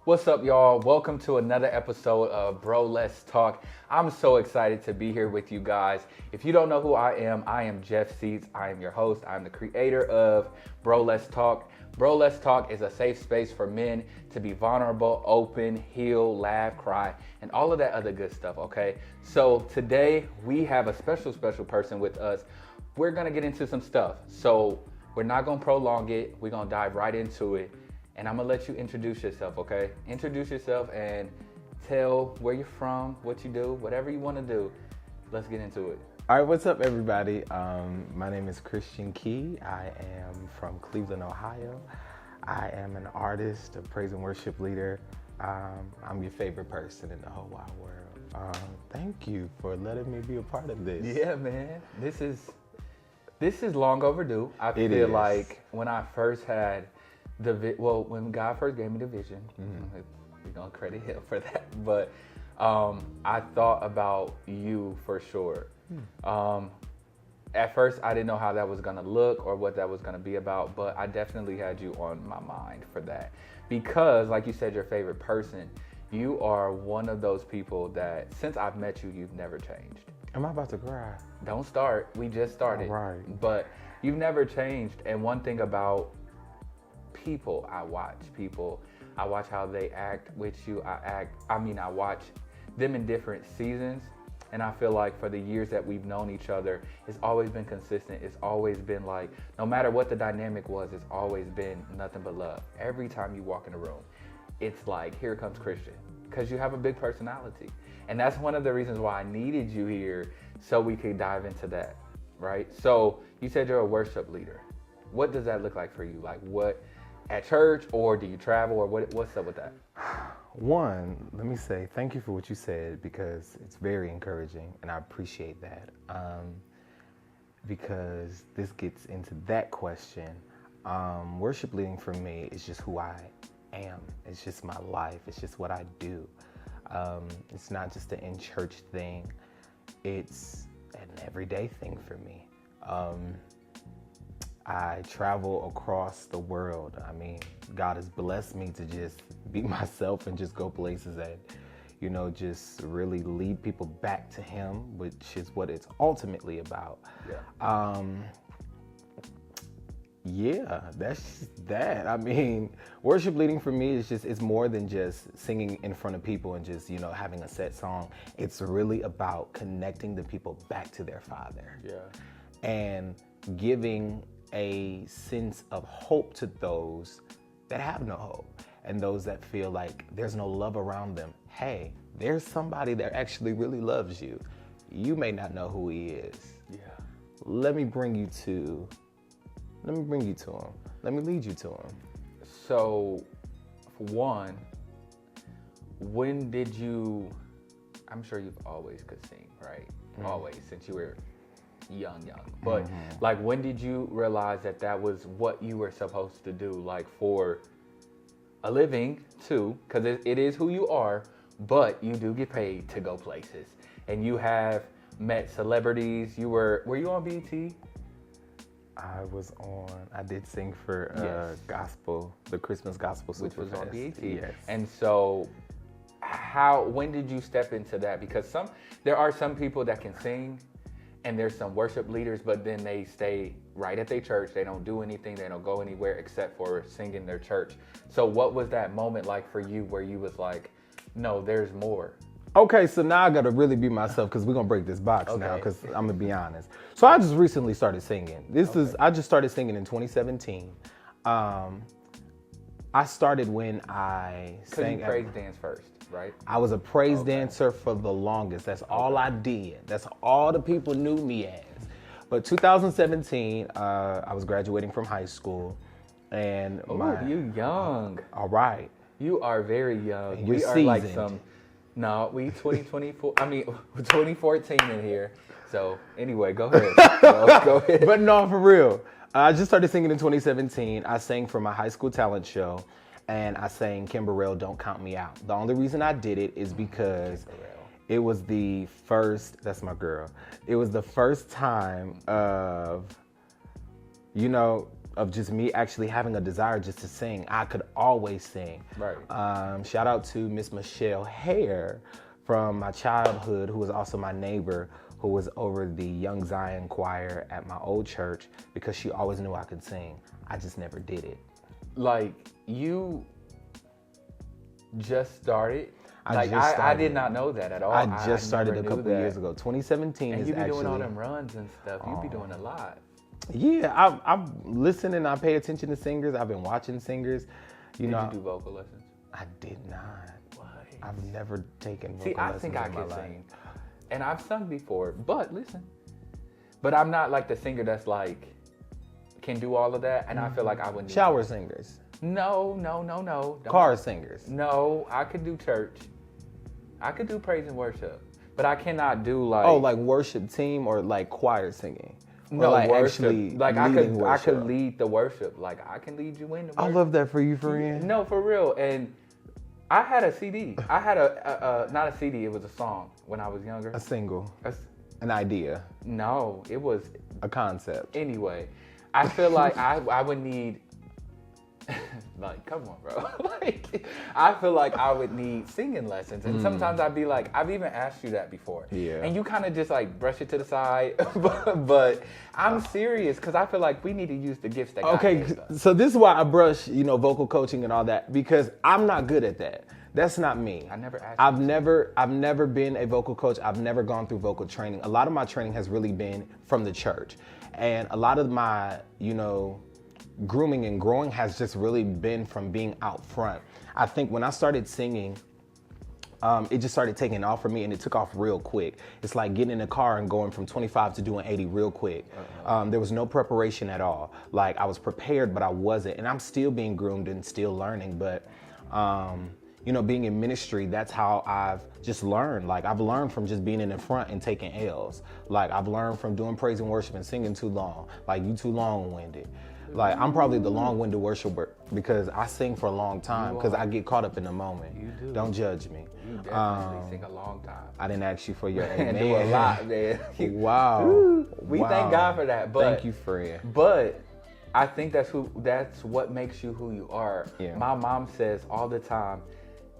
What's up, y'all? Welcome to another episode of Bro Let's Talk. I'm so excited to be here with you guys. If you don't know who I am Jefe Seats. I am your host. I'm the creator of Bro Let's Talk. Bro Let's Talk is a safe space for men to be vulnerable, open, heal, laugh, cry, and all of that other good stuff, okay? So today we have a special person with us. We're gonna get into some stuff. So we're not gonna prolong it. We're gonna dive right into it. And I'm gonna let you introduce yourself, okay? Introduce yourself and tell where you're from, what you do, whatever you wanna do. Let's get into it. All right, what's up, everybody? My name is Christian Key. I am from Cleveland, Ohio. I am an artist, a praise and worship leader. I'm your favorite person in the whole wide world. Thank you for letting me be a part of this. Yeah, man. This is long overdue. I feel like when I first had when God first gave me the vision, we're gonna credit him for that. But I thought about you for sure. At first, I didn't know how that was gonna look or what that was gonna be about, but I definitely had you on my mind for that because, like you said, your favorite person. You are one of those people that, since I've met you, you've never changed. Am I about to cry? Don't start. We just started. All right. But you've never changed. And one thing about people, I watch how they act with you. I watch them in different seasons, and I feel like for the years that we've known each other, it's always been consistent. It's always been like, no matter what the dynamic was, it's always been nothing but love. Every time you walk in a room, it's like, here comes Christian, because you have a big personality. And that's one of the reasons why I needed you here, so we could dive into that, right? So you said you're a worship leader. What does that look like for you? Like what, at church, or do you travel, or what's up with that? One, let me say thank you for what you said because it's very encouraging and I appreciate that. Because this gets into that question. Worship leading for me is just who I am. It's just my life. It's just what I do. It's not just an in-church thing. It's an everyday thing for me. I travel across the world. I mean, God has blessed me to just be myself and just go places that, just really lead people back to Him, which is what it's ultimately about. Yeah, that's just that. I mean, worship leading for me is it's more than just singing in front of people and just, having a set song. It's really about connecting the people back to their Father. Yeah. And giving a sense of hope to those that have no hope and those that feel like there's no love around them. Hey, there's somebody that actually really loves you. You may not know who He is. Yeah. Let me bring you to Him. Let me lead you to Him. So, for one, when did you, I'm sure you've always could sing, right? Always, since you were young. But like, when did you realize that was what you were supposed to do, like for a living too? Because it is who you are, but you do get paid to go places. And you have met celebrities. Were you on BET? I did sing for gospel, the Christmas gospel which was on Superfest. BET. Yes. And so when did you step into that? Because there are some people that can sing, and there's some worship leaders, but then they stay right at their church. They don't do anything. They don't go anywhere except for singing their church. So what was that moment like for you where you was like, no, there's more? Okay, so now I got to really be myself because we're going to break this box now because I'm going to be honest. So I just recently started singing. I just started singing in 2017. I started when I sang. You praise dance first, right? I was a praise dancer for the longest. That's all I did. That's all the people knew me as. But 2017, I was graduating from high school, and you young. All right. You are very young. You're we are seasoned. like we 2024. 2014 in here. So anyway, go ahead. Go ahead. But no, for real. I just started singing in 2017. I sang for my high school talent show, and I sang Kimberell, Don't Count Me Out. The only reason I did it is because it was the first, that's my girl. It was the first time of, of just me actually having a desire just to sing. I could always sing. Right. Shout out to Miss Michelle Hare from my childhood, who was also my neighbor, who was over the Young Zion choir at my old church, because she always knew I could sing. I just never did it. Like, you just started? I did not know that at all. I just started never a couple knew that. years ago. 2017 And is you be actually. doing all them runs and stuff. You be doing a lot. Yeah, I'm listening. I pay attention to singers. I've been watching singers. Did you do vocal lessons? I did not. What? I've never taken vocal See, I lessons think I in my could life. sing. And I've sung before, but listen. But I'm not like the singer that's like, can do all of that. And I feel like I wouldn't do Shower that. singers. No. Don't. Car singers. No, I could do church. I could do praise and worship. But I cannot do like... Oh, like worship team or like choir singing? Or No, like worship. actually Like leading I could worship? lead the worship. Like I can lead you in the worship. I love that for you, friend. No, for real. And I had a CD. I had not a CD. It was a song when I was younger. A single, A s- an idea, no, it was a concept. anyway. I feel like I would need. Like, come on, bro. Like, I feel like I would need singing lessons. And sometimes I'd be like, I've even asked you that before. Yeah. And you kind of just like brush it to the side. but I'm serious because I feel like we need to use the gifts that God Okay, gave us. so this is why I brush, vocal coaching and all that, because I'm not good at that. That's not me. I never asked I've you never been a vocal coach. I've never gone through vocal training. A lot of my training has really been from the church. And a lot of my, grooming and growing has just really been from being out front. I think when I started singing, it just started taking off for me, and it took off real quick. It's like getting in a car and going from 25 to doing 80 real quick. There was no preparation at all. Like, I was prepared, but I wasn't. And I'm still being groomed and still learning. But, being in ministry, that's how I've just learned. Like, I've learned from just being in the front and taking L's. Like, I've learned from doing praise and worship and singing too long. Like, you too long-winded. Like, I'm probably the long-winded worshiper because I sing for a long time because I get caught up in the moment. You do. Don't judge me. You definitely sing a long time. I didn't ask you for your And amen. do a lot, man. Wow. We Wow. thank God for that. But Thank you, friend. But I think that's what makes you who you are. Yeah. My mom says all the time,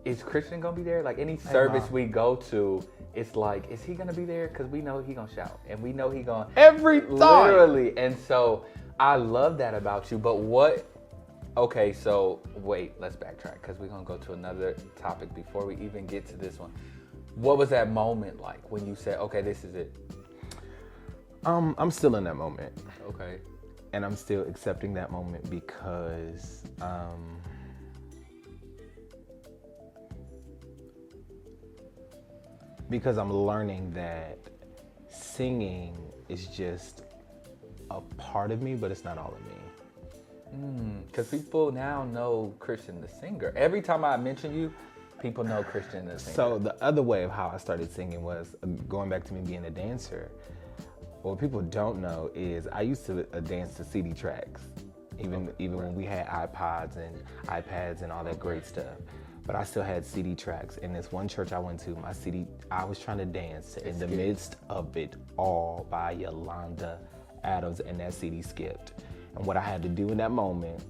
is Christian gonna be there? Like any service Mom. we go to, it's like, is he gonna be there? Because we know he gonna shout and we know he gonna Every time. literally. And so I love that about you. But okay, so wait, let's backtrack because we're gonna go to another topic before we even get to this one. What was that moment like when you said, okay, this is it? I'm still in that moment. Okay. And I'm still accepting that moment because I'm learning that singing is just a part of me, but it's not all of me. Because people now know Christian the singer. Every time I mention you, people know Christian the singer. So the other way of how I started singing was going back to me being a dancer. What people don't know is I used to dance to CD tracks, even when we had iPods and iPads and all that great stuff. But I still had CD tracks. In this one church I went to, I was trying to dance to In the Midst of It All by Yolanda Adams, and that CD skipped. And what I had to do in that moment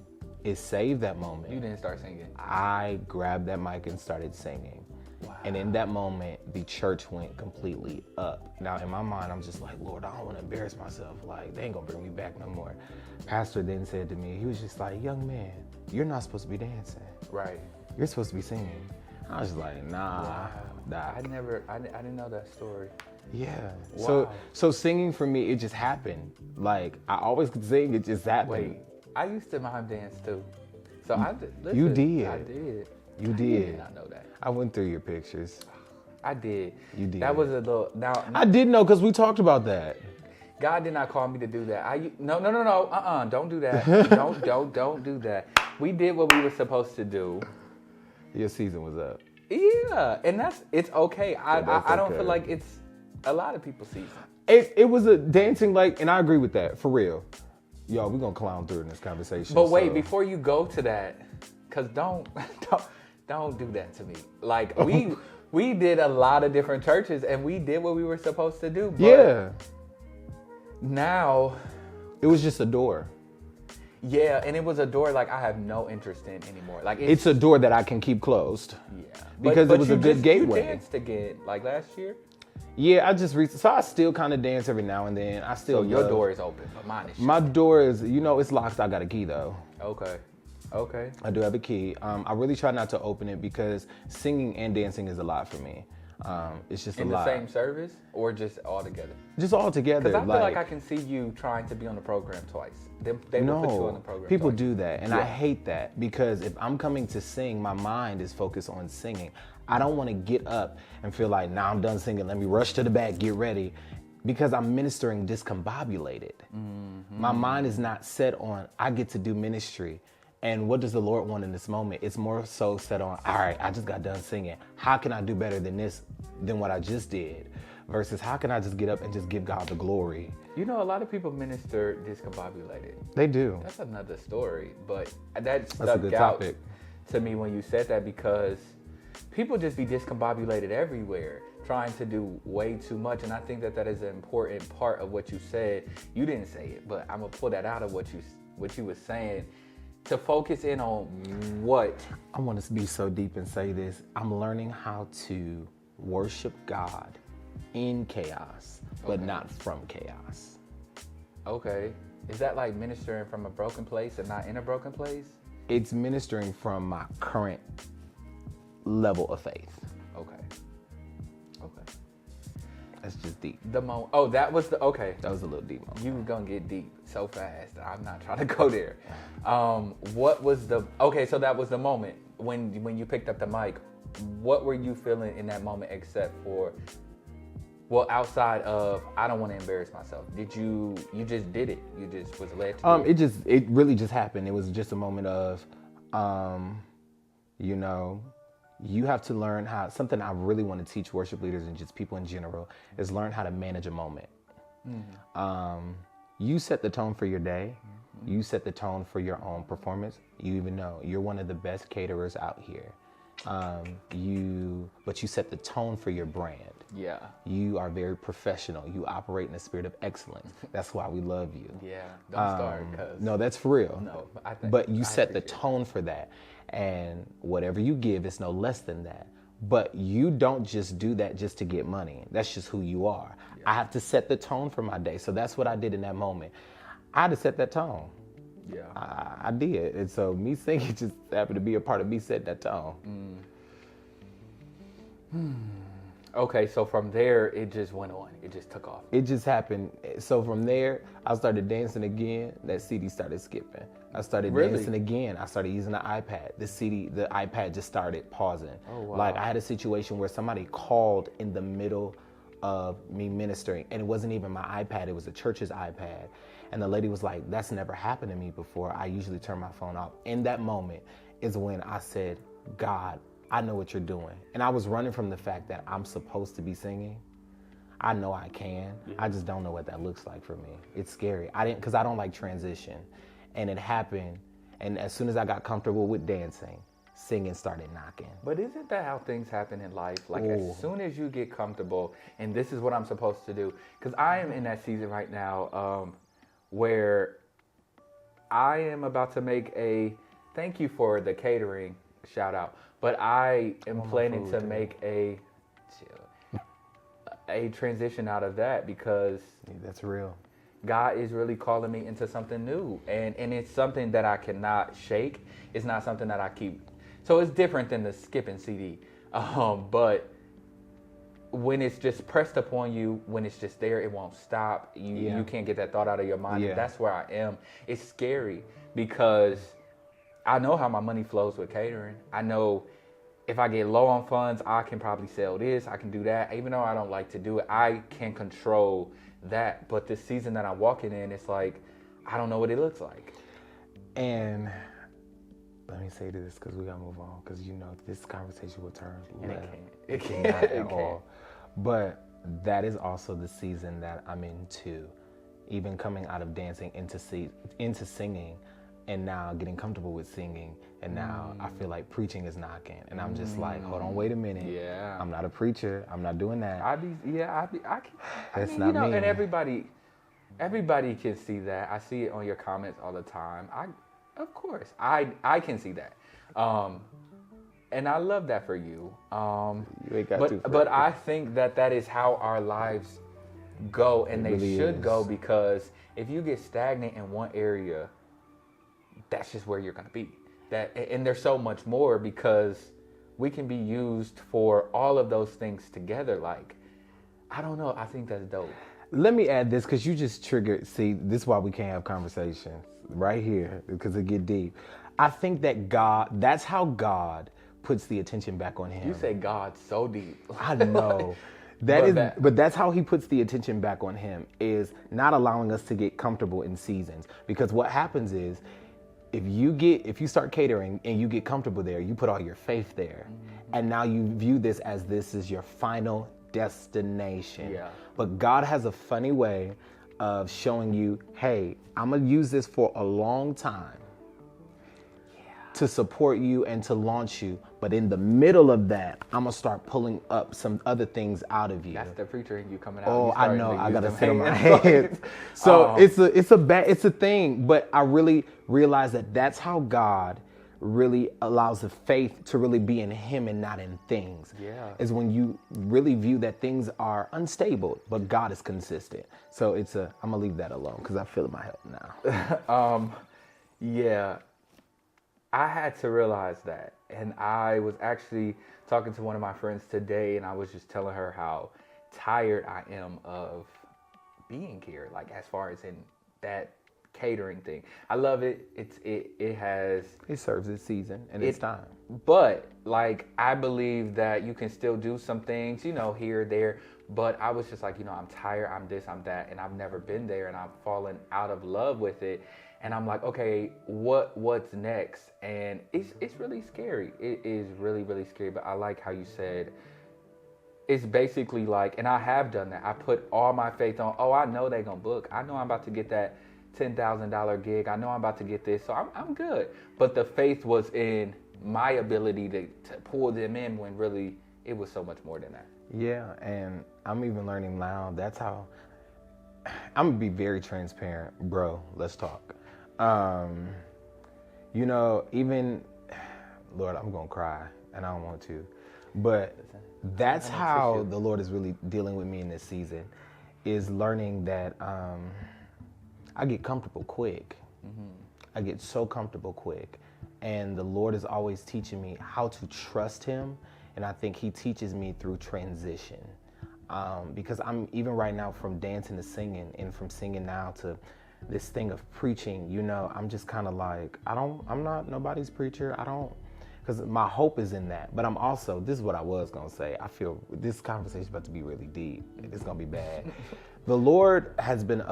is save that moment. You didn't start singing. I grabbed that mic and started singing. Wow. And in that moment, the church went completely up. Now, in my mind, I'm just like, Lord, I don't want to embarrass myself. Like, they ain't going to bring me back no more. Pastor then said to me, he was just like, young man, you're not supposed to be dancing. Right. You're supposed to be singing. I was like, nah. Wow. Nah. I didn't know that story. Yeah. Wow. So singing for me, it just happened. Like, I always could sing, it just happened. Wait, I used to mime dance too. So listen, You did. I did. You I did. did not know that. I went through your pictures. I did. You did. That was a little. Now I did know because we talked about that. God did not call me to do that. No. Don't do that. don't do that. We did what we were supposed to do. Your season was up. Yeah, and it's okay. I don't okay. feel like it's a lot of people's season. It was a dancing and I agree with that, for real. Y'all, we're gonna clown through in this conversation. But wait, before you go to that, because don't do that to me. Like we did a lot of different churches and we did what we were supposed to do. But yeah. now It was just a door. Yeah, and it was a door like I have no interest in anymore. Like It's a door that I can keep closed. Yeah, Because it was a good gateway. You danced again like last year. Yeah, I just so I still kind of dance every now and then. I still So your door is open, but mine is shut. My door is, it's locked. I got a key though. Okay. I do have a key. I really try not to open it because singing and dancing is a lot for me. It's just in a lot. In the same service or just all together? Just all together. Because I feel like I can see you trying to be on the program twice. They will put you on the program people twice. do that, and I hate that because if I'm coming to sing, my mind is focused on singing. I don't want to get up and feel like, now I'm done singing, let me rush to the back, get ready. Because I'm ministering discombobulated. Mm-hmm. My mind is not set on, I get to do ministry. And what does the Lord want in this moment? It's more so set on, all right, I just got done singing. How can I do better than what I just did? Versus how can I just get up and just give God the glory? You know, a lot of people minister discombobulated. They do. That's another story, but that's a good topic to me when you said that, because people just be discombobulated everywhere, trying to do way too much. And I think that is an important part of what you said. You didn't say it, but I'm gonna pull that out of what you were saying. To focus in on what? I want to be so deep and say this. I'm learning how to worship God in chaos, but not from chaos. Okay. Is that like ministering from a broken place and not in a broken place? It's ministering from my current level of faith. Okay. That's just deep. That was okay. That was a little deep moment. You were gonna get deep so fast. I'm not trying to go there. So that was the moment when you picked up the mic. What were you feeling in that moment, except for, outside of, I don't want to embarrass myself? Did you just did it? You just was led to do it? It really just happened. It was just a moment of, you have to learn how, something I really want to teach worship leaders and just people in general is learn how to manage a moment. Mm-hmm. You set the tone for your day. Mm-hmm. You set the tone for your own performance. You even know you're one of the best caterers out here. But you set the tone for your brand. Yeah. You are very professional. You operate in a spirit of excellence. That's why we love you. Yeah. Don't start. No, that's for real. No, but you set the tone for that. And whatever you give, it's no less than that. But you don't just do that just to get money. That's just who you are. Yeah. I have to set the tone for my day. So that's what I did in that moment. I had to set that tone. Yeah. I did. And so me singing just happened to be a part of me setting that tone. Okay, so from there, it just went on. It just took off. It just happened. So from there, I started dancing again. That CD started skipping. I started dancing again. I started using the iPad. The iPad just started pausing. Oh, wow. Like I had a situation where somebody called in the middle of me ministering, and it wasn't even my iPad. It was the church's iPad. And the lady was like, that's never happened to me before. I usually turn my phone off. In that moment is when I said, God, I know what you're doing. And I was running from the fact that I'm supposed to be singing. I know I can. Yeah. I just don't know what that looks like for me. It's scary. Because I don't like transition. And it happened. And as soon as I got comfortable with dancing, singing started knocking. But isn't that how things happen in life? Like as soon as you get comfortable, and this is what I'm supposed to do. Because I am in that season right now where I am about to make thank you for the catering shout out. But I am planning to make a transition out of that because that's real. God is really calling me into something new, and it's something that I cannot shake. It's not something that I keep. So it's different than the skipping CD. But when it's just pressed upon you, when it's just there, it won't stop. You can't get that thought out of your mind. Yeah. And that's where I am. It's scary because I know how my money flows with catering. I know if I get low on funds, I can probably sell this. I can do that. Even though I don't like to do it, I can control that. But this season that I'm walking in, it's like, I don't know what it looks like. And let me say this because we got to move on because, this conversation will turn left. It can't at all. But that is also the season that I'm into, even coming out of dancing into singing. And now getting comfortable with singing, and now I feel like preaching is knocking, and I'm just like, hold on, wait a minute. Yeah, I'm not a preacher. I'm not doing that. I can. That's not me. And everybody, Everybody can see that. I see it on your comments all the time. Of course, I can see that, and I love that for you. You ain't got to. But I think that is how our lives go, and they really should is. go, because if you get stagnant in one area, that's just where you're gonna be. And there's so much more, because we can be used for all of those things together. Like, I don't know. I think that's dope. Let me add this, because you just triggered. See, this is why we can't have conversations right here, because it get deep. I think that that's how God puts the attention back on him. You say God so deep. I know. But that's how he puts the attention back on him, is not allowing us to get comfortable in seasons. Because what happens is, if you start catering and you get comfortable there, you put all your faith there. Mm-hmm. And now you view this is your final destination. Yeah. But God has a funny way of showing you, hey, I'm gonna use this for a long time to support you and to launch you. But in the middle of that, I'm gonna start pulling up some other things out of you. That's the preacher in you coming out. Oh, I know. I gotta sit on my hands. So it's a thing. But I really realize that that's how God really allows the faith to really be in him and not in things. Yeah. Is when you really view that things are unstable, but God is consistent. So I'm gonna leave that alone, because I feel it my help now. Yeah. I had to realize that. And I was actually talking to one of my friends today, and I was just telling her how tired I am of being here, like, as far as in that catering thing. I love it. It serves its season and its time. But, like, I believe that you can still do some things, here or there. But I was just like, I'm tired, I'm this, I'm that, and I've never been there, and I've fallen out of love with it. And I'm like, okay, what's next? And it's really scary. It is really, really scary. But I like how you said, it's basically like, and I have done that. I put all my faith on, I know they're going to book. I know I'm about to get that $10,000 gig. I know I'm about to get this. So I'm good. But the faith was in my ability to pull them in, when really it was so much more than that. Yeah, and I'm even learning now. That's how I'm going to be very transparent. Bro, let's talk. Even, Lord, I'm going to cry, and I don't want to, but that's how the Lord is really dealing with me in this season, is learning that I get comfortable quick. Mm-hmm. I get so comfortable quick, and the Lord is always teaching me how to trust him, and I think he teaches me through transition, because I'm even right now, from dancing to singing, and from singing now to this thing of preaching, I'm just kind of like, I'm not nobody's preacher. Because my hope is in that. But I'm also, this is what I was going to say. I feel this conversation is about to be really deep. It's going to be bad. The Lord has been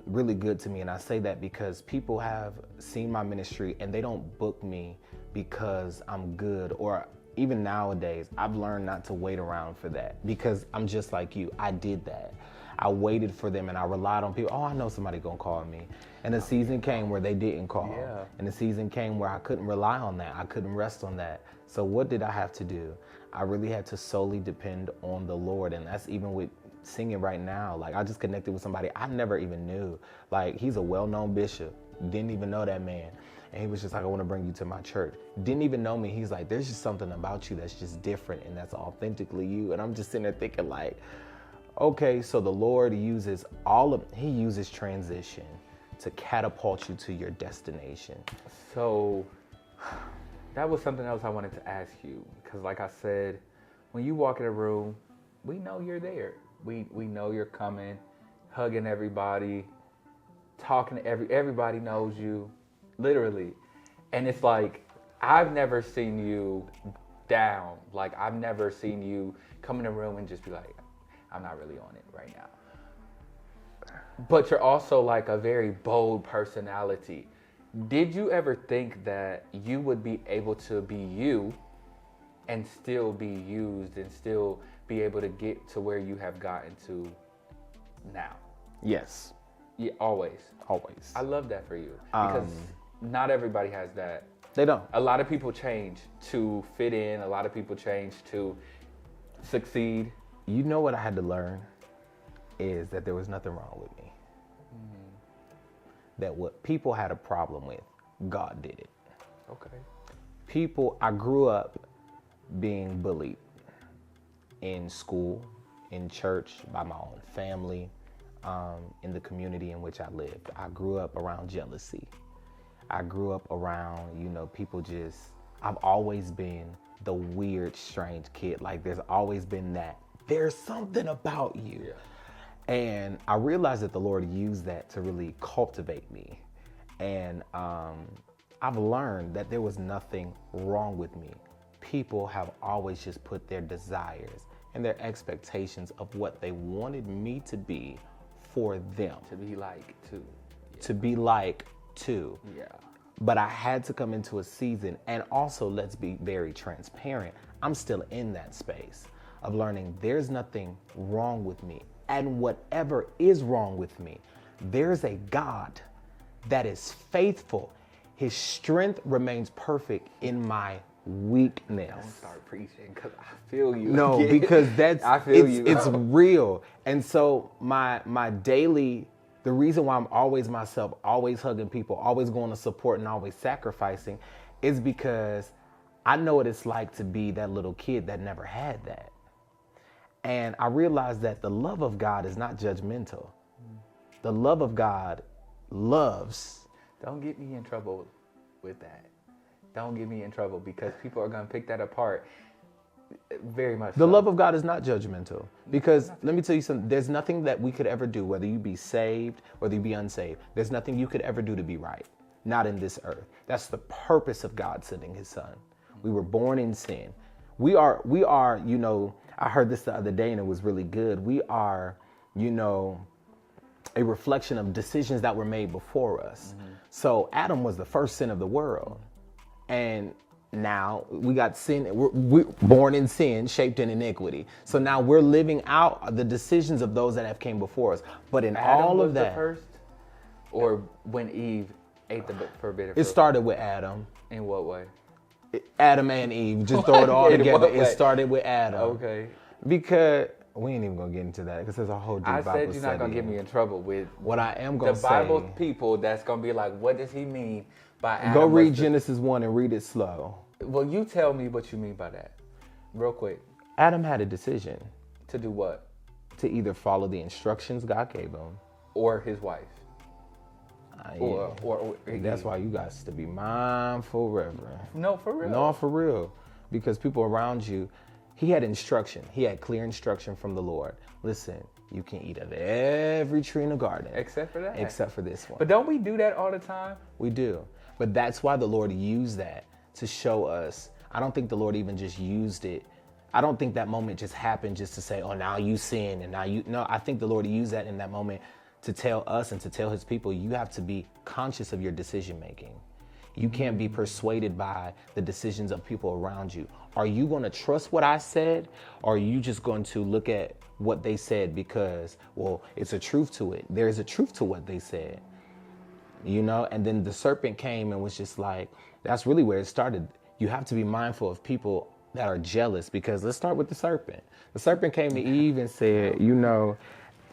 really good to me. And I say that because people have seen my ministry and they don't book me because I'm good. Or even nowadays, I've learned not to wait around for that, because I'm just like you. I did that. I waited for them and I relied on people. Oh, I know somebody gonna call me. And the season came where they didn't call. Yeah. And the season came where I couldn't rely on that. I couldn't rest on that. So what did I have to do? I really had to solely depend on the Lord. And that's even with singing right now. Like, I just connected with somebody I never even knew. Like, he's a well-known bishop. Didn't even know that man. And he was just like, I want to bring you to my church. Didn't even know me. He's like, there's just something about you that's just different and that's authentically you. And I'm just sitting there thinking like, okay, so the Lord uses he uses transition to catapult you to your destination. So that was something else I wanted to ask you, because like I said, when you walk in a room, we know you're there. We know you're coming, hugging everybody, talking to everybody knows you, literally. And it's like, I've never seen you down. Like, I've never seen you come in a room and just be like, I'm not really on it right now. But you're also like a very bold personality. Did you ever think that you would be able to be you and still be used and still be able to get to where you have gotten to now? Yes. Yeah, always. Always. I love that for you, because not everybody has that. They don't. A lot of people change to fit in. A lot of people change to succeed. You know what I had to learn is that there was nothing wrong with me. Mm-hmm. that what people had a problem with, God did it. Okay. I grew up being bullied in school, in church, by my own family, in the community in which I lived. I grew up around jealousy. I grew up around, people I've always been the weird, strange kid. Like there's always been that. There's something about you. Yeah. And I realized that the Lord used that to really cultivate me. And I've learned that there was nothing wrong with me. People have always just put their desires and their expectations of what they wanted me to be for them. To be like too. Yeah. To be like too. Yeah. But I had to come into a season, and also let's be very transparent. I'm still in that space of learning there's nothing wrong with me. And whatever is wrong with me, there's a God that is faithful. His strength remains perfect in my weakness. Don't start preaching because I feel you. No, because I feel you. It's real. And so my daily, the reason why I'm always myself, always hugging people, always going to support and always sacrificing is because I know what it's like to be that little kid that never had that. And I realized that the love of God is not judgmental. The love of God loves. Don't get me in trouble with that. Don't get me in trouble because people are going to pick that apart very much. The love of God is not judgmental because let me tell you something. There's nothing that we could ever do, whether you be saved, whether you be unsaved. There's nothing you could ever do to be right. Not in this earth. That's the purpose of God sending his son. We were born in sin. We are, I heard this the other day and it was really good. We are, a reflection of decisions that were made before us. Mm-hmm. So Adam was the first sin of the world. And now we got sin, we're born in sin, shaped in iniquity. So now we're living out the decisions of those that have came before us. But in Adam all was of that. The first, or when Eve ate the forbidden fruit? It started with Adam. In what way? Adam and Eve, just throw it all together. It started with Adam. Okay. Because we ain't even gonna get into that because there's a whole deep Bible study. I said you're not gonna get me in trouble with what I am gonna say. The Bible people that's gonna be like, what does he mean by Adam? Go read Genesis 1 and read it slow. Well, you tell me what you mean by that, real quick. Adam had a decision. To do what? To either follow the instructions God gave him, or his wife. Or that's why you guys to be mindful, Reverend. No, for real. No, for real. Because people around you, he had instruction. He had clear instruction from the Lord. Listen, you can eat of every tree in the garden. Except for that. Except for this one. But don't we do that all the time? We do. But that's why the Lord used that to show us. I don't think the Lord even just used it. I don't think that moment just happened just to say, oh, now you sin and now you. No, I think the Lord used that in that moment to tell us and to tell his people, you have to be conscious of your decision making. You can't be persuaded by the decisions of people around you. Are you going to trust what I said? Or are you just going to look at what they said because, well, it's a truth to it. There's a truth to what they said, and then the serpent came and was just like, that's really where it started. You have to be mindful of people that are jealous because let's start with the serpent. The serpent came to Eve and said,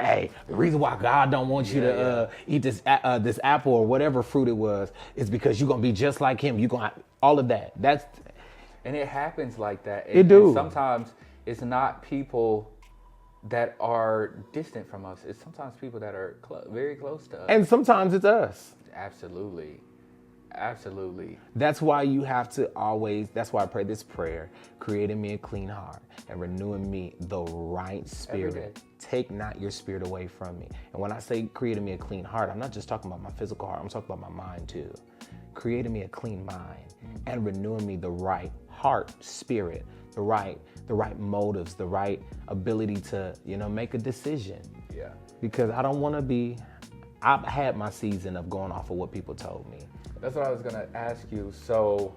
hey, the reason why God don't want you to eat this apple or whatever fruit it was is because you're going to be just like him. You're going to all of that. And it happens like that. It do. And sometimes it's not people that are distant from us. It's sometimes people that are very close to us. And sometimes it's us. Absolutely. That's why you have to always, that's why I pray this prayer, creating me a clean heart and renewing me the right spirit. Take not your spirit away from me. And when I say creating me a clean heart, I'm not just talking about my physical heart, I'm talking about my mind too. Creating me a clean mind and renewing me the right heart, spirit, the right motives, the right ability to, make a decision. Yeah. Because I don't want to be, I've had my season of going off of what people told me. That's what I was going to ask you. So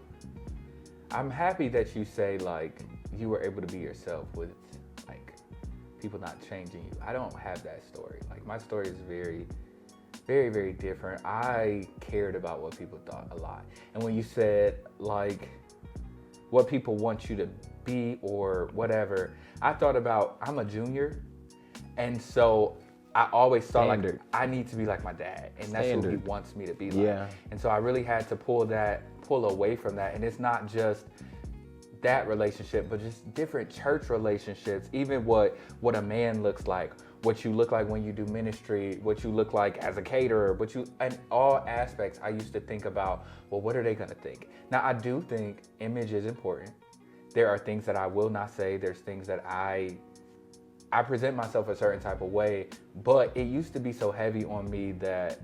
I'm happy that you say you were able to be yourself with people not changing you. I don't have that story. My story is very, very, very different. I cared about what people thought a lot. And when you said what people want you to be or whatever, I thought about, I'm a junior. And so I always thought like Standard. I need to be like my dad, and that's who he Standard. wants me to be like. Yeah. And so I really had to pull away from that. And it's not just that relationship, but just different church relationships. Even what a man looks like, what you look like when you do ministry, what you look like as a caterer, in all aspects. I used to think about, well, what are they gonna think? Now I do think image is important. There are things that I will not say. There's things that I present myself a certain type of way, but it used to be so heavy on me that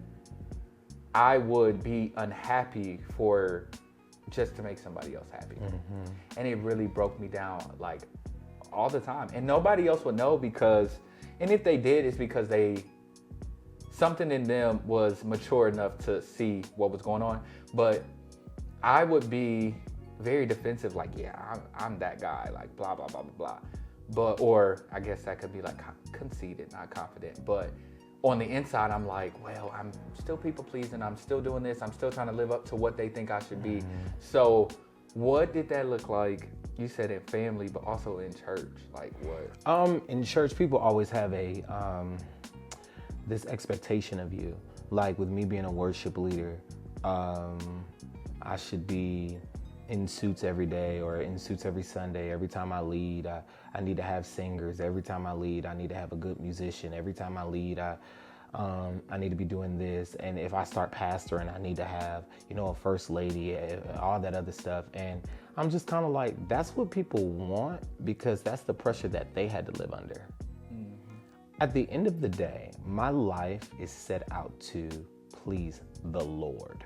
I would be unhappy for just to make somebody else happy. Mm-hmm. And it really broke me down like all the time. And nobody else would know and if they did, it's because something in them was mature enough to see what was going on. But I would be very defensive, like, yeah, I'm that guy, like blah, blah, blah, blah, blah. Or I guess that could be like conceited, not confident. But on the inside, I'm like, well, I'm still people pleasing. I'm still doing this. I'm still trying to live up to what they think I should be. Mm-hmm. So what did that look like? You said in family, but also in church. Like what? In church, people always have this expectation of you. Like with me being a worship leader, I should be in suits every day or in suits every Sunday. Every time I lead, I need to have singers. Every time I lead, I need to have a good musician. Every time I lead, I need to be doing this. And if I start pastoring, I need to have, a first lady, all that other stuff. And I'm just kind of like, that's what people want because that's the pressure that they had to live under. Mm-hmm. At the end of the day, my life is set out to please the Lord,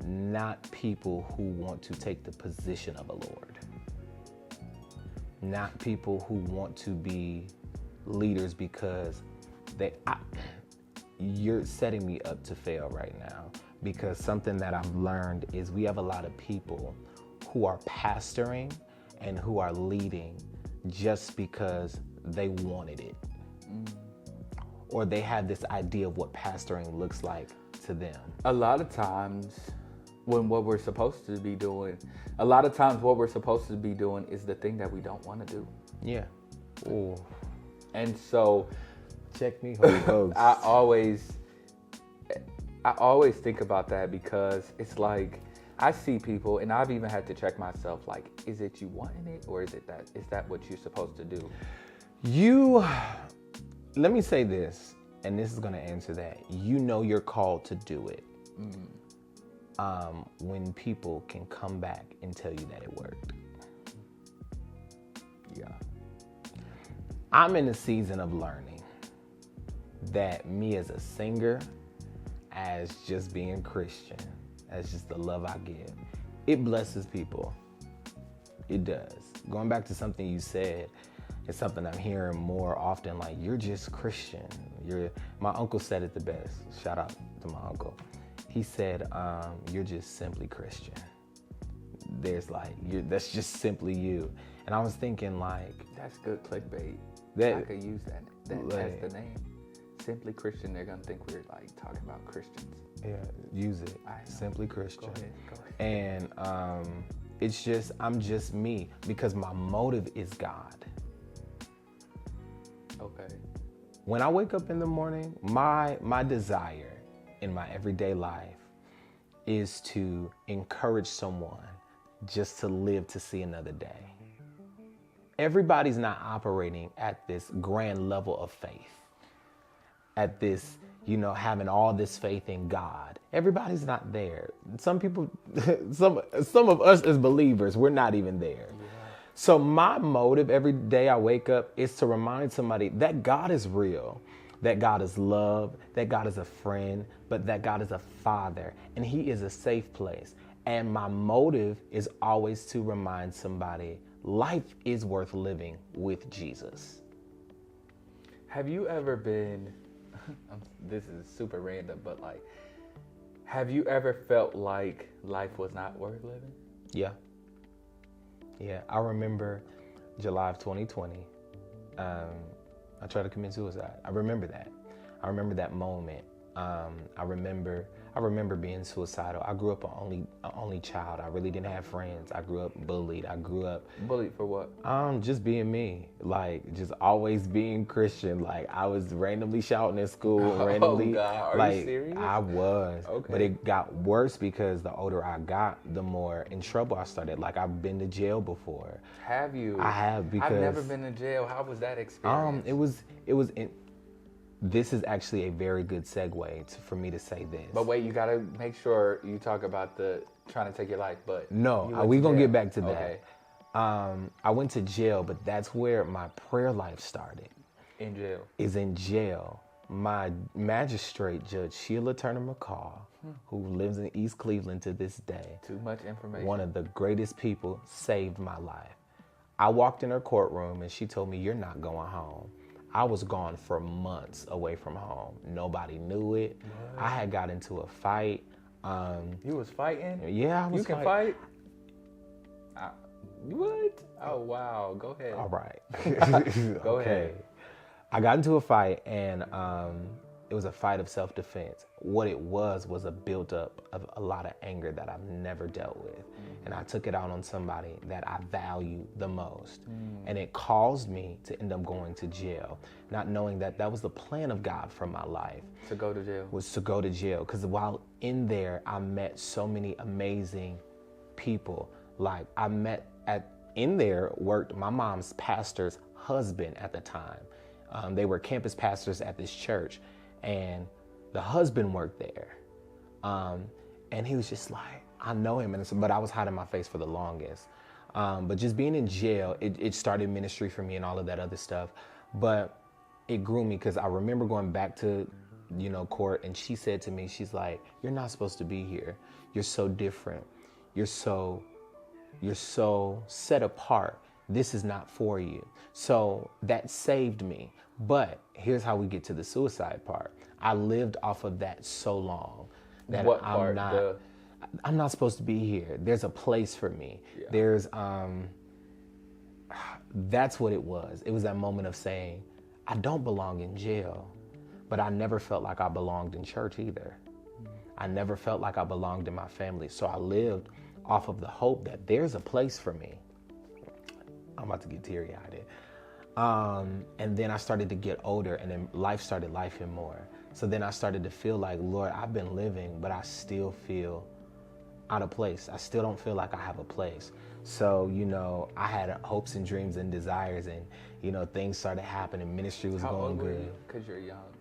not people who want to take the position of a Lord, not people who want to be leaders because you're setting me up to fail right now, because something that I've learned is we have a lot of people who are pastoring and who are leading just because they wanted it. Or they have this idea of what pastoring looks like to them. A lot of times what we're supposed to be doing is the thing that we don't want to do. Yeah. Ooh. And so check me, Holy Ghost. I always think about that because it's like I see people, and I've even had to check myself, like, is it you wanting it, or is that what you're supposed to do? Let me say this, and this is going to answer that. You're called to do it. When people can come back and tell you that it worked. Yeah. I'm in a season of learning that me as a singer, as just being Christian, as just the love I give, it blesses people. It does. Going back to something you said, it's something I'm hearing more often, like, you're just Christian. My uncle said it the best. Shout out to my uncle. He said, you're just simply Christian. There's that's just simply you. And I was thinking, like, that's good clickbait. I could use that as the name. Simply Christian, they're gonna think we're like talking about Christians. Yeah, use it. Simply Christian. Go ahead. And I'm just me because my motive is God. Okay. When I wake up in the morning, my desire in my everyday life is to encourage someone just to live to see another day. Everybody's not operating at this grand level of faith, at this, having all this faith in God. Everybody's not there. Some people, some of us as believers, we're not even there. Yeah. So my motive every day I wake up is to remind somebody that God is real, that God is love, that God is a friend, but that God is a father, and he is a safe place. And my motive is always to remind somebody life is worth living with Jesus. Have you ever been, this is super random, but like, have you ever felt like life was not worth living? Yeah. Yeah, I remember July of 2020. I tried to commit suicide. I remember that. I remember that moment. I I remember being suicidal. I grew up an only child. I really didn't have friends. I grew up bullied. I grew up Bullied for what? just being me, like just always being Christian. Like I was randomly shouting at school, randomly. God, are like you serious? I was, Okay. but it got worse because the older I got, the more in trouble I started. Like I've been to jail before. Have you? I have because I've never been to jail. How was that experience? it was. This is actually a very good segue for me to say this. But wait, you gotta make sure you talk about the trying to take your life. But No, you went we're to going to jail. get back to that. Okay. I went to jail, but that's where my prayer life started, In jail. is in jail. My magistrate, Judge Sheila Turner McCall, who lives in East Cleveland to this day, Too much information. one of the greatest people, saved my life. I walked in her courtroom and she told me, "You're not going home." I was gone for months away from home. Nobody knew it. What? I had got into a fight. You was fighting? Yeah, I was You can fight? What? Oh, wow. Go ahead. All right. Go ahead. I got into a fight, and it was a fight of self-defense. What it was a built-up of a lot of anger that I've never dealt with. And I took it out on somebody that I value the most. And it caused me to end up going to jail, not knowing that that was the plan of God for my life. To go to jail. Was to go to jail. Because while in there, I met so many amazing people. Like I met in there worked my mom's pastor's husband at the time. They were campus pastors at this church, and the husband worked there. And he was just like, I know him, but I was hiding my face for the longest. But just being in jail, it started ministry for me and all of that other stuff. But it grew me because I remember going back to, court, and she said to me, she's like, "You're not supposed to be here. You're so different. You're so set apart. This is not for you." So that saved me. But here's how we get to the suicide part. I lived off of that so long that What part? I'm not supposed to be here. There's a place for me. Yeah. There's that's what it was. It was that moment of saying, I don't belong in jail, but I never felt like I belonged in church either. I never felt like I belonged in my family. So I lived off of the hope that there's a place for me. I'm about to get teary-eyed. And then I started to get older, and then life started lifing more. So then I started to feel like, Lord, I've been living, but I still feel out of place. I still don't feel like I have a place. So, I had hopes and dreams and desires, and, things started happening. Ministry was going good. Because you're young.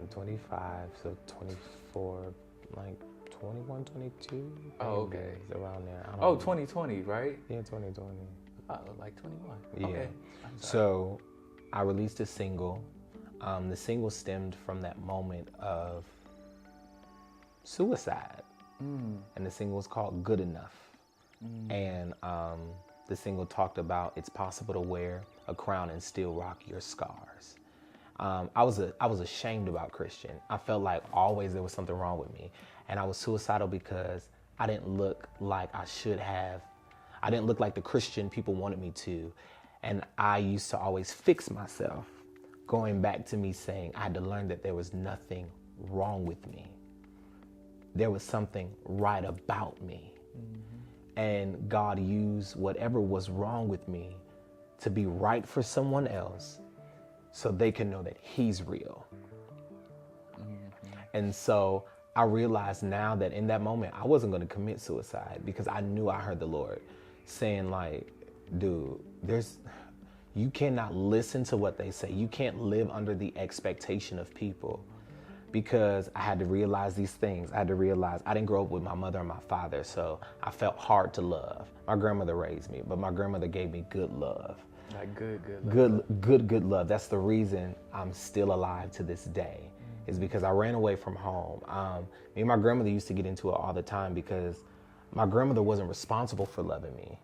25, so 24, like 21, 22. Oh, okay. It's around there. I don't Oh, know. 2020, right? Yeah, 2020. Oh, like 21. Yeah. Okay. So I released a single. The single stemmed from that moment of suicide. And the single was called Good Enough. And the single talked about it's possible to wear a crown and still rock your scars. I was ashamed about Christian. I felt like always there was something wrong with me. And I was suicidal because I didn't look like I should have. I didn't look like the Christian people wanted me to. And I used to always fix myself, going back to me saying I had to learn that there was nothing wrong with me. There was something right about me. And God used whatever was wrong with me to be right for someone else so they can know that He's real. And so I realized now that in that moment, I wasn't going to commit suicide because I knew I heard the Lord saying like, dude, you cannot listen to what they say. You can't live under the expectation of people, because I had to realize these things. I had to realize I didn't grow up with my mother and my father, so I felt hard to love. My grandmother raised me, but my grandmother gave me good love. Like good love. Good love. That's the reason I'm still alive to this day, is because I ran away from home. Me and my grandmother used to get into it all the time because my grandmother wasn't responsible for loving me,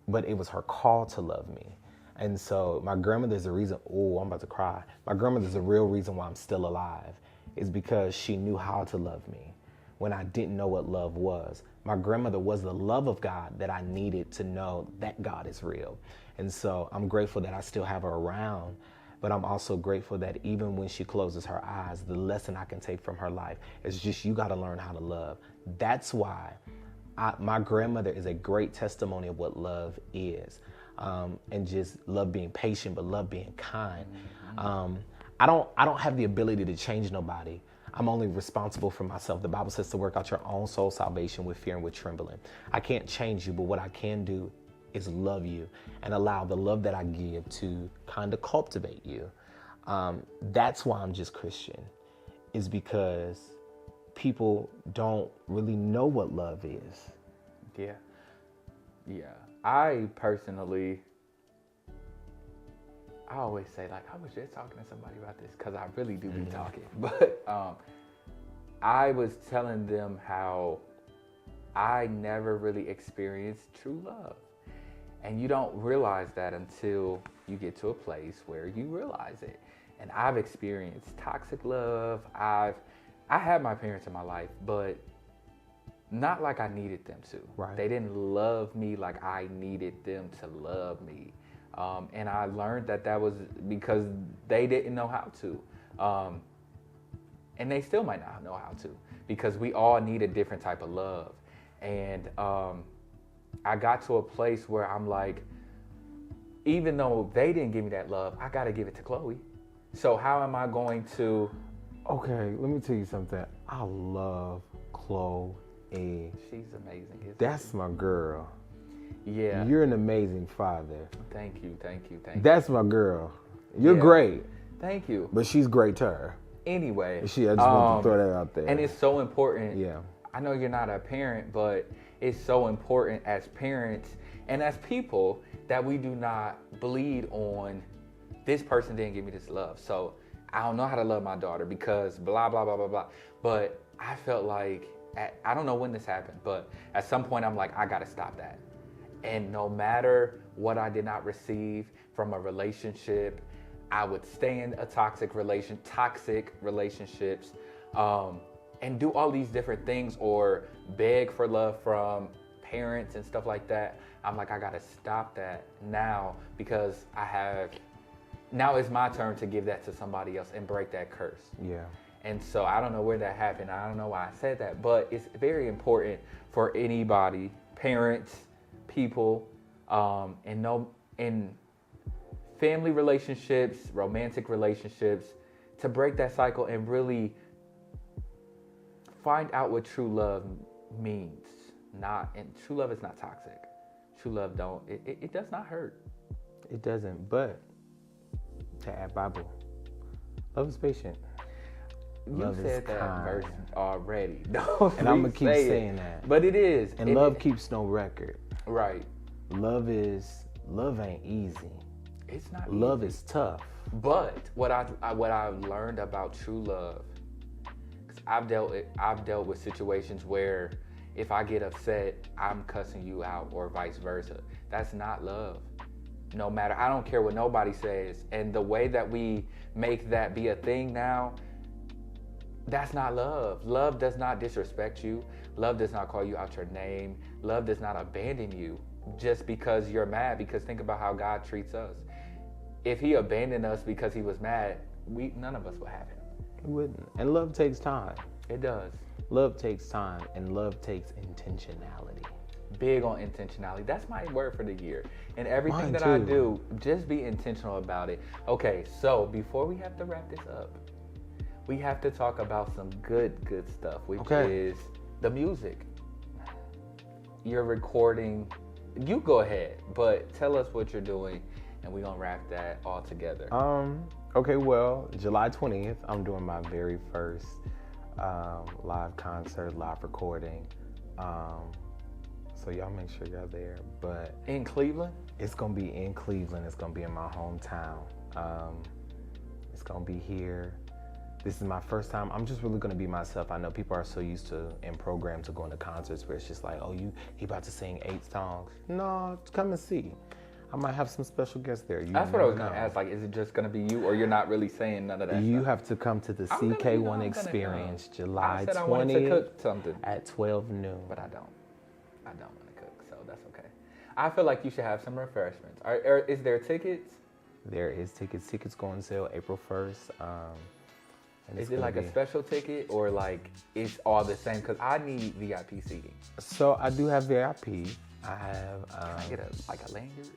but it was her call to love me. And so my grandmother's the reason, I'm about to cry. My grandmother's the real reason why I'm still alive, is because she knew how to love me when I didn't know what love was. My grandmother was the love of God that I needed to know that God is real. And so I'm grateful that I still have her around, But I'm also grateful that even when she closes her eyes, the lesson I can take from her life is just, you got to learn how to love. That's why my grandmother is a great testimony of what love is. And just love being patient, but love being kind. I don't have the ability to change nobody. I'm only responsible for myself. The Bible says to work out your own soul salvation with fear and with trembling. I can't change you, but what I can do is love you and allow the love that I give to kind of cultivate you. That's why I'm just Christian, is because people don't really know what love is. Yeah. I personally, I always say, like, I was just talking to somebody about this, because I really do be talking. But I was telling them how I never really experienced true love. And you don't realize that until you get to a place where you realize it. And I've experienced toxic love. I had my parents in my life, but not like I needed them to. Right. They didn't love me like I needed them to love me. And I learned that was because they didn't know how to. And they still might not know how to, because we all need a different type of love. And I got to a place where I'm like, even though they didn't give me that love, I got to give it to Chloe. So how am I going to... Okay, let me tell you something. I love Chloe. She's amazing. That's my girl. Yeah. You're an amazing father. Thank you. That's my girl. You're great. Thanh you. But she's great to her. Anyway. I just want to throw that out there. And it's so important. Yeah. I know you're not a parent, but it's so important as parents and as people that we do not bleed on, this person didn't give me this love, so I don't know how to love my daughter because blah, blah, blah, blah, blah. But I felt like, I don't know when this happened, but at some point I'm like, I got to stop that. And no matter what I did not receive from a relationship, I would stay in a toxic relationships, and do all these different things or beg for love from parents and stuff like that. I'm like, I gotta stop that now, because now it's my turn to give that to somebody else and break that curse. Yeah. And so I don't know where that happened. I don't know why I said that, but it's very important for anybody, parents, people, in family relationships, romantic relationships, to break that cycle and really find out what true love means. And true love is not toxic. True love it does not hurt. It doesn't, but to add Bible, love is patient. You said that verse already. And I'm gonna keep saying that. But it is. And love keeps no record. Right. Love ain't easy. It's not love easy. Is tough. But what I've learned about true love, because I've dealt with situations where if I get upset, I'm cussing you out, or vice versa. That's not love. No matter, I don't care what nobody says. And the way that we make that be a thing now, that's not love. Love does not disrespect you. Love does not call you out your name. Love does not abandon you just because you're mad, because think about how God treats us. If he abandoned us because he was mad, none of us would have him. It wouldn't. And love takes time. It does. Love takes time, and love takes intentionality. Big on intentionality. That's my word for the year. And everything Mine that too. I do, just be intentional about it. Okay, so before we have to wrap this up, we have to talk about some good stuff, which is the music. You're recording. You go ahead, but tell us what you're doing, and we're gonna wrap that all together. Okay, well, July 20th, I'm doing my very first live concert, live recording. So y'all make sure y'all there. But in Cleveland? It's gonna be in Cleveland. It's gonna be in my hometown. It's gonna be here. This is my first time. I'm just really gonna be myself. I know people are so used to in programs or going to concerts where it's just like, oh, he about to sing 8 songs. No, come and see. I might have some special guests there. That's what I was gonna ask. Like, is it just gonna be you, or you're not really saying none of that? You stuff? have to come to the CK1 experience, July 20th. I wanted to cook something at 12 noon. But I don't want to cook, so that's okay. I feel like you should have some refreshments. Is there tickets? There is tickets. Tickets go on sale April 1st. And Is it like a special ticket or like it's all the same? Because I need VIP seating. So I do have VIP. I have. Can I get a lanyard?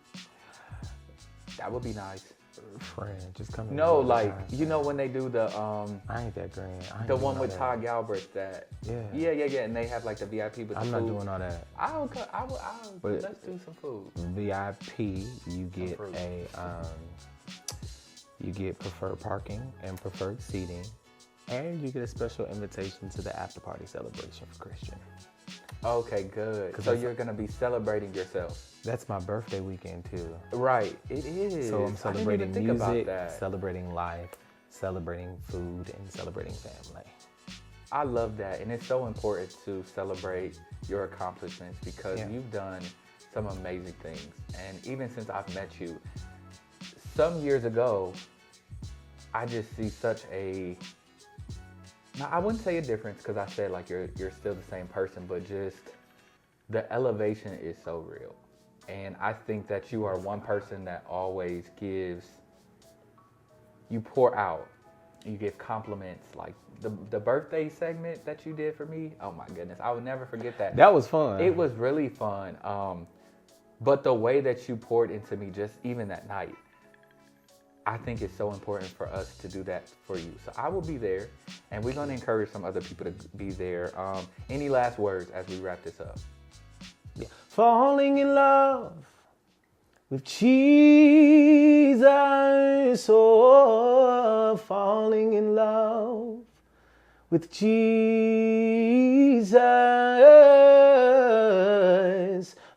That would be nice. Friend, just come. No, like you know when they do the I ain't that grand. the one with Todd Galbraith that. Yeah. Yeah, and they have like the VIP with the I'm food. not doing all that. But let's do some food. VIP, you get you get preferred parking and preferred seating, and you get a special invitation to the after party celebration for Christian. Okay, good. So you're gonna be celebrating yourself. That's my birthday weekend too. Right, it is. So I'm celebrating I didn't even think music, about that. celebrating life, celebrating food, and celebrating family. I love that, and it's so important to celebrate your accomplishments because you've done some amazing things. And even since I've met you, some years ago, I just see such a. Now, I wouldn't say a difference because I said like you're still the same person, but just the elevation is so real. And I think that you are one person that always gives, you pour out, you give compliments. Like the birthday segment that you did for me, oh my goodness, I would never forget that. That was fun. It was really fun. But the way that you poured into me just even that night, I think it's so important for us to do that for you. So I will be there, and we're going to encourage some other people to be there. Any last words as we wrap this up? Yeah. Falling in love with Jesus, oh, falling in love with Jesus,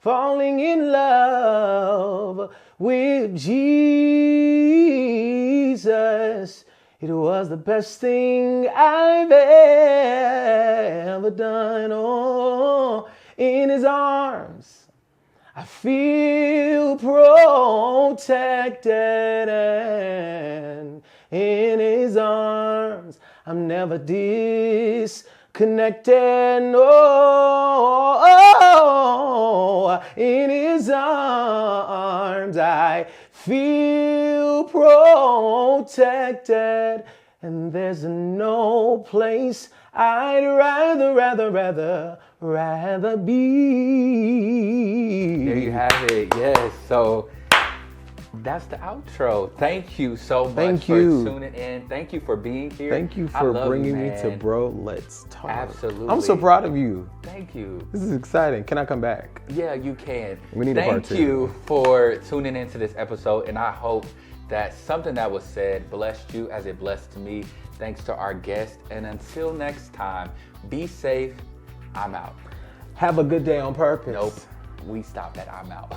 falling in love with Jesus. It was the best thing I've ever done. Oh, in his arms, I feel protected, and in his arms, I'm never disconnected. No, in his arms, I feel protected, and there's no place I'd rather be. There you have it. Yes. So that's the outro. Thank you so much for tuning in. Thank you for being here. Thank you for bringing me to Bro Let's Talk. Absolutely. I'm so proud of you. Thank you. This is exciting. Can I come back? Yeah, you can. We need a part two. Thank you for tuning into this episode, and I hope that something that was said blessed you as it blessed me. Thanks to our guest, and until next time, be safe. I'm out. Have a good day on purpose. Nope. We stopped at I'm out.